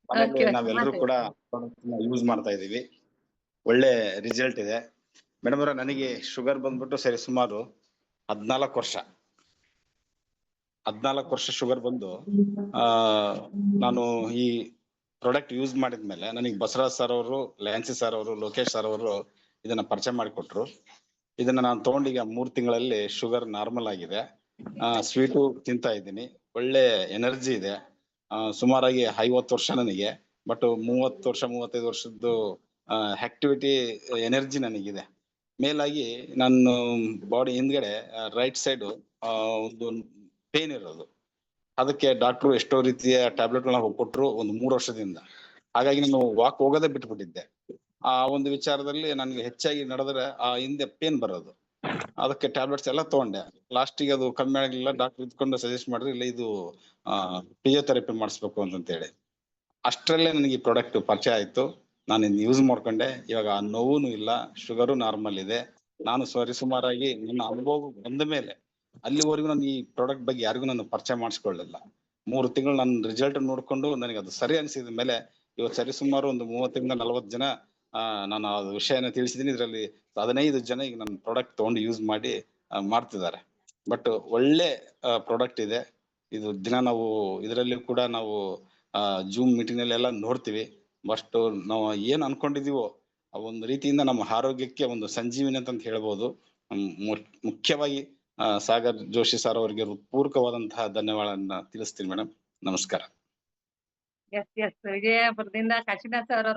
ಮನೇಲಿ okay okay ನಾವೆಲ್ಲರೂ ಮಾತಾಡಿ. ಕೂಡ ಯೂಸ್ ಮಾಡ್ತಾ ಇದೀವಿ. ಒಳ್ಳೆ ರಿಸಲ್ಟ್ ಇದೆ. ಮೇಡಮ್ ಅವರ ನನಗೆ ಶುಗರ್ ಬಂದ್ಬಿಟ್ಟು ಸರಿ ಸುಮಾರು 14 ವರ್ಷ. 14 ವರ್ಷ ಶುಗರ್ ಬಂದು ಆ ನಾನು ಈ ಪ್ರಾಡಕ್ಟ್ ಯೂಸ್ ಮಾಡಿದ್ಮೇಲೆ ನನಗೆ ಬಸವರಾಜ್ ಸರ್ ಅವರು, ಲ್ಯಾನ್ಸಿ ಸರ್ ಅವರು, ಲೋಕೇಶ್ ಸರ್ ಅವರು ಇದನ್ನ ಪರಿಚಯ ಮಾಡಿಕೊಟ್ರು. ಇದನ್ನ ನಾನು ತಗೊಂಡು ಈಗ 3 ತಿಂಗಳಲ್ಲಿ ಶುಗರ್ ನಾರ್ಮಲ್ ಆಗಿದೆ. ಸ್ವೀಟು ತಿಂತಾ ಇದ್ದೀನಿ. ಒಳ್ಳೆ ಎನರ್ಜಿ ಇದೆ. ಸುಮಾರಾಗಿ 50 ವರ್ಷ ನನಗೆ, ಬಟ್ 30 ವರ್ಷ 35 ವರ್ಷದ್ದು ಆಕ್ಟಿವಿಟಿ ಎನರ್ಜಿ ನನಗಿದೆ. ಮೇಲಾಗಿ ನನ್ನ ಬಾಡಿ ಹಿಂದ್ಗಡೆ ರೈಟ್ ಸೈಡ್ ಒಂದು ಪೇನ್ ಇರೋದು. ಅದಕ್ಕೆ ಡಾಕ್ಟ್ರು ಎಷ್ಟೋ ರೀತಿಯ ಟ್ಯಾಬ್ಲೆಟ್ಗಳನ್ನ ಕೊಟ್ರು ಒಂದು 3 ವರ್ಷದಿಂದ. ಹಾಗಾಗಿ ನಾನು ವಾಕ್ ಹೋಗೋದೇ ಬಿಟ್ಬಿಟ್ಟಿದ್ದೆ. ಆ ಒಂದು ವಿಚಾರದಲ್ಲಿ ನನ್ಗೆ ಹೆಚ್ಚಾಗಿ ನಡೆದ್ರೆ ಹಿಂದೆ ಪೇನ್ ಬರೋದು. ಅದಕ್ಕೆ ಟ್ಯಾಬ್ಲೆಟ್ಸ್ ಎಲ್ಲ ತಗೊಂಡೆ. ಲಾಸ್ಟಿಗೆ ಅದು ಕಮ್ಮಿ ಆಗ್ಲಿಲ್ಲ. ಡಾಕ್ಟರ್ ಇದ್ಕೊಂಡು ಸಜೆಸ್ಟ್ ಮಾಡಿದ್ರು, ಇಲ್ಲ ಇದು ಫಿಸಿಯೋಥೆರಪಿ ಮಾಡಿಸ್ಬೇಕು ಅಂತೇಳಿ. ಅಷ್ಟರಲ್ಲೇ ನನಗೆ ಈ ಪ್ರಾಡಕ್ಟ್ ಪರಿಚಯ ಆಯ್ತು. ನಾನು ಇದನ್ನ ಯೂಸ್ ಮಾಡ್ಕೊಂಡೆ. ಇವಾಗ ಆ ನೋವುನು ಇಲ್ಲ, ಶುಗರು ನಾರ್ಮಲ್ ಇದೆ. ನಾನು ಸುಮಾರಾಗಿ ನನ್ನ ಅನುಭವ ಬಂದ ಮೇಲೆ ಅಲ್ಲಿವರೆಗೂ ನಾನು ಈ ಪ್ರಾಡಕ್ಟ್ ಬಗ್ಗೆ ಯಾರಿಗೂ ನಾನು ಪರಿಚಯ ಮಾಡಿಸ್ಕೊಳ್ಳಿಲ್ಲ. 3 ತಿಂಗಳು ನನ್ನ ರಿಸಲ್ಟ್ ನೋಡ್ಕೊಂಡು ನನಗೆ ಅದು ಸರಿ ಅನಿಸಿದ ಮೇಲೆ ಇವತ್ತು ಸರಿಸುಮಾರು ಒಂದು 30ರಿಂದ 40 ಜನ ನಾನು ಆ ವಿಷಯನ ತಿಳಿಸಿದೀನಿ. ಇದರಲ್ಲಿ 15 ಜನ ಈಗ ನನ್ನ ಪ್ರಾಡಕ್ಟ್ ತಗೊಂಡು ಯೂಸ್ ಮಾಡಿ ಮಾಡ್ತಿದ್ದಾರೆ. ಬಟ್ ಒಳ್ಳೆ ಪ್ರಾಡಕ್ಟ್ ಇದೆ. ಇದು ದಿನ ನಾವು ಇದರಲ್ಲಿ ಕೂಡ ನಾವು ಜೂಮ್ ಮೀಟಿಂಗ್ ಅಲ್ಲಿ ಎಲ್ಲ ನೋಡ್ತೀವಿ. ಬಟ್ ನಾವು ಏನ್ ಅನ್ಕೊಂಡಿದೀವೋ ಆ ಒಂದು ರೀತಿಯಿಂದ ನಮ್ಮ ಆರೋಗ್ಯಕ್ಕೆ ಒಂದು ಸಂಜೀವಿನಿ ಅಂತ ಹೇಳ್ಬೋದು. ಮುಖ್ಯವಾಗಿ ಸಾಗರ್ ಜೋಶಿ ಸರ್ ಅವರಿಗೆ ಪೂರ್ವಕವಾದಂತಹ ಧನ್ಯವಾದಗಳನ್ನ ತಿಳಿಸ್ತೀನಿ ಮೇಡಮ್. ನಮಸ್ಕಾರ. ಎಸ್ ಎಸ್ ವಿಜಯಪುರದಿಂದ ಕಾಶಿನಾಥ್ ಸರ್